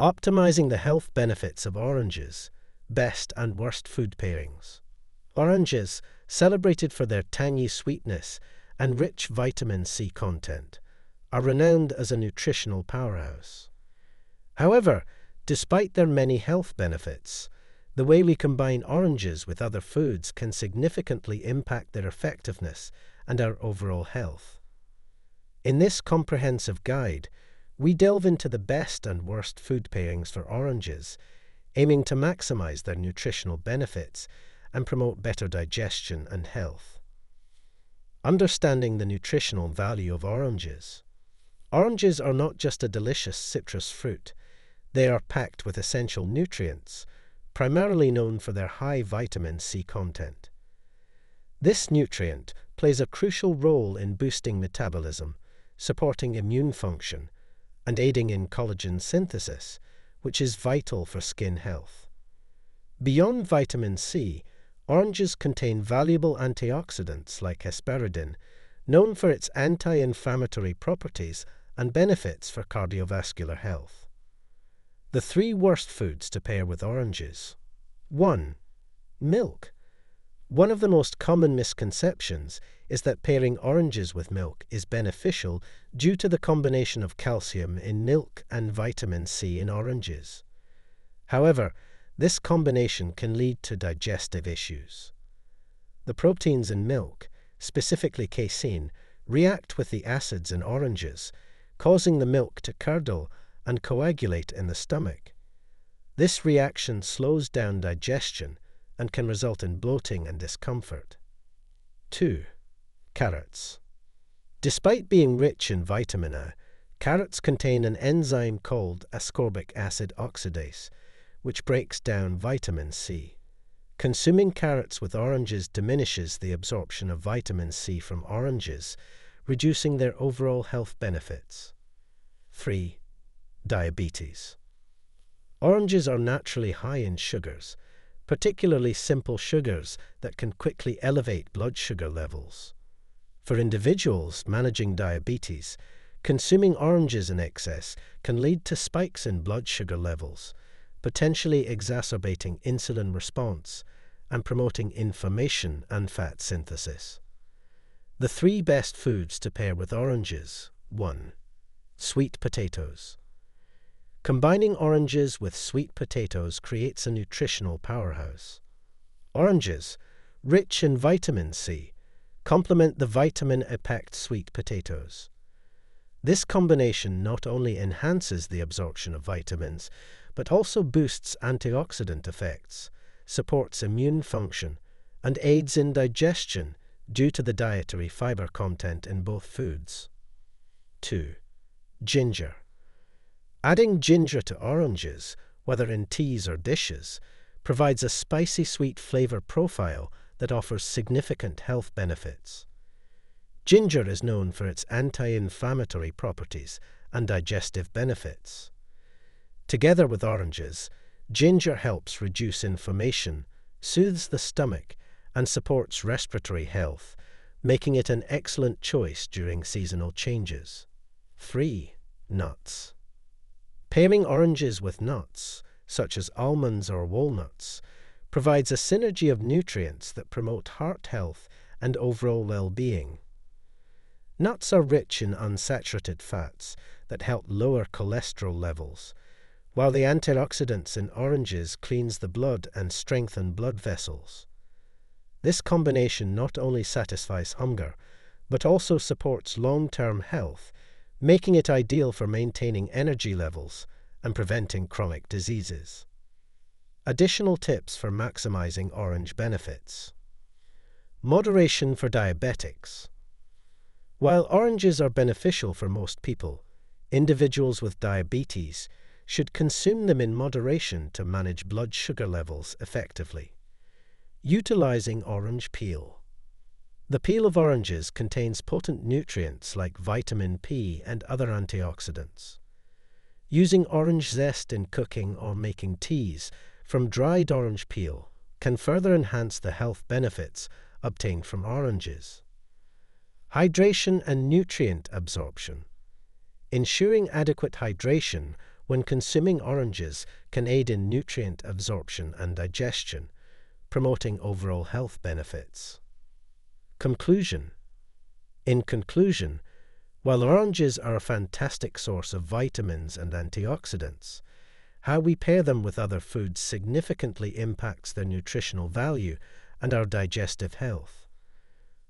Optimizing the health benefits of oranges, best and worst food pairings. Oranges, celebrated for their tangy sweetness and rich vitamin C content, are renowned as a nutritional powerhouse. However, despite their many health benefits, the way we combine oranges with other foods can significantly impact their effectiveness and our overall health. In this comprehensive guide, we delve into the best and worst food pairings for oranges, aiming to maximize their nutritional benefits and promote better digestion and health. Understanding the nutritional value of oranges. Oranges are not just a delicious citrus fruit. They are packed with essential nutrients, primarily known for their high vitamin C content. This nutrient plays a crucial role in boosting metabolism, supporting immune function, and aiding in collagen synthesis, which is vital for skin health. Beyond vitamin C, oranges contain valuable antioxidants like hesperidin, known for its anti-inflammatory properties and benefits for cardiovascular health. The 3 worst foods to pair with oranges. 1. Milk. One of the most common misconceptions is that pairing oranges with milk is beneficial due to the combination of calcium in milk and vitamin C in oranges. However, this combination can lead to digestive issues. The proteins in milk, specifically casein, react with the acids in oranges, causing the milk to curdle and coagulate in the stomach. This reaction slows down digestion and can result in bloating and discomfort. 2. Carrots. Despite being rich in vitamin A, carrots contain an enzyme called ascorbic acid oxidase, which breaks down vitamin C. Consuming carrots with oranges diminishes the absorption of vitamin C from oranges, reducing their overall health benefits. 3. Diabetes. Oranges are naturally high in sugars, particularly simple sugars that can quickly elevate blood sugar levels. For individuals managing diabetes, consuming oranges in excess can lead to spikes in blood sugar levels, potentially exacerbating insulin response and promoting inflammation and fat synthesis. The 3 best foods to pair with oranges. 1. Sweet potatoes. Combining oranges with sweet potatoes creates a nutritional powerhouse. Oranges, rich in vitamin C, complement the vitamin A-packed sweet potatoes. This combination not only enhances the absorption of vitamins, but also boosts antioxidant effects, supports immune function, and aids in digestion due to the dietary fiber content in both foods. 2. Ginger. Adding ginger to oranges, whether in teas or dishes, provides a spicy sweet flavor profile that offers significant health benefits. Ginger is known for its anti-inflammatory properties and digestive benefits. Together with oranges, ginger helps reduce inflammation, soothes the stomach, and supports respiratory health, making it an excellent choice during seasonal changes. 3. Nuts. Pairing oranges with nuts, such as almonds or walnuts, provides a synergy of nutrients that promote heart health and overall well-being. Nuts are rich in unsaturated fats that help lower cholesterol levels, while the antioxidants in oranges cleans the blood and strengthen blood vessels. This combination not only satisfies hunger, but also supports long-term health, making it ideal for maintaining energy levels and preventing chronic diseases. Additional tips for maximizing orange benefits. Moderation for diabetics. While oranges are beneficial for most people, individuals with diabetes should consume them in moderation to manage blood sugar levels effectively. Utilizing orange peel. The peel of oranges contains potent nutrients like vitamin P and other antioxidants. Using orange zest in cooking or making teas from dried orange peel can further enhance the health benefits obtained from oranges. Hydration and nutrient absorption. Ensuring adequate hydration when consuming oranges can aid in nutrient absorption and digestion, promoting overall health benefits. Conclusion. In conclusion, while oranges are a fantastic source of vitamins and antioxidants, how we pair them with other foods significantly impacts their nutritional value and our digestive health.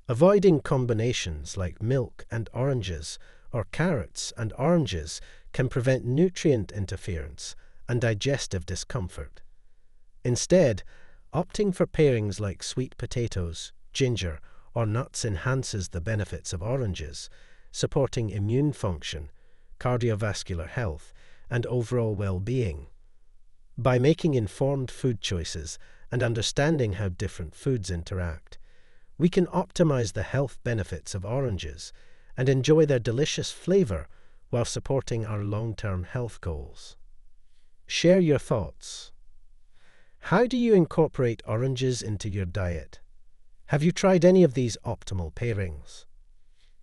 Avoiding combinations like milk and oranges or carrots and oranges can prevent nutrient interference and digestive discomfort. Instead, opting for pairings like sweet potatoes, ginger, or nuts enhances the benefits of oranges, supporting immune function, cardiovascular health, and overall well-being. By making informed food choices and understanding how different foods interact, we can optimize the health benefits of oranges and enjoy their delicious flavor while supporting our long-term health goals. Share your thoughts. How do you incorporate oranges into your diet? Have you tried any of these optimal pairings?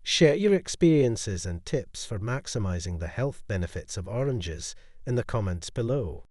Share your experiences and tips for maximizing the health benefits of oranges in the comments below.